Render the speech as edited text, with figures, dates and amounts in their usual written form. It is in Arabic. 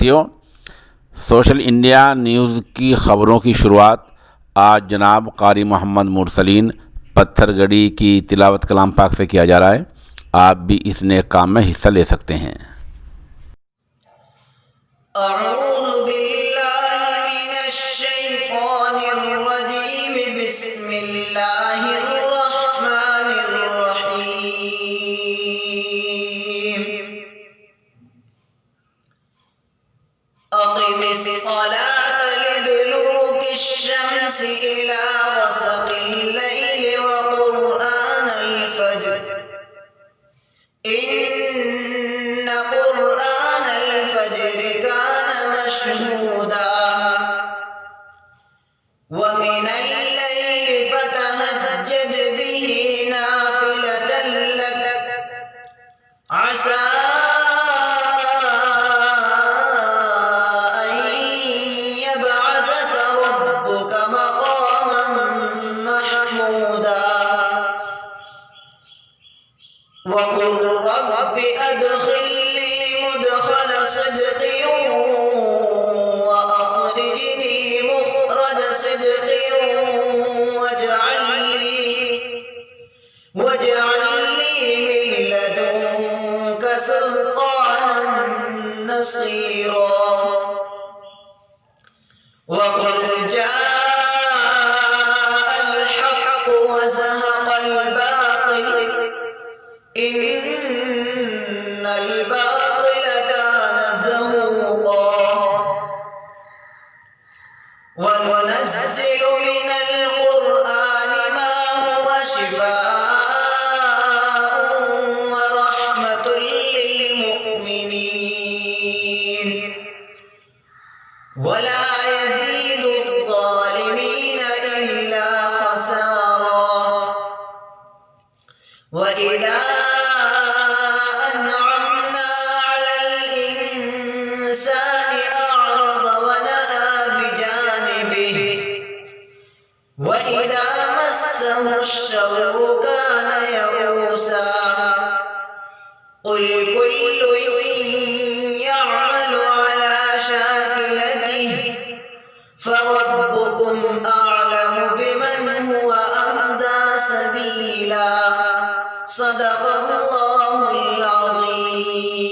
साथियों, social India news की ख़बरों की शुरुआत आज जनाब कारी मोहम्मद मुरसलीन पत्थरगढ़ी की तिलावत कलाम पाक से किया जा रहा है। आप भी इस नेक काम में हिस्सा ले सकते हैं। ومن الليل فتهجد به نافلة لك عسى أن يبعثك ربك مقاما محمودا وقل رب أدخلني مدخل صدق وأخرجني مخرج صدق واجعل لي من لدنك سلطانا نصيرا وقل جاء الحق وزهق الباطل إن الباطل كان زهوقا وننزل من القرآن ما هو شفاء ورحمة للمؤمنين ولا يزيد الظالمين إلا خسارا وإذا أنعمنا على الإنسان أعرض ونأى بجانبه وإذا مسه الشر كان يئوسا قل كل يعمل على شاكلته فربكم أعلم بمن هو أهدى سبيلا صدق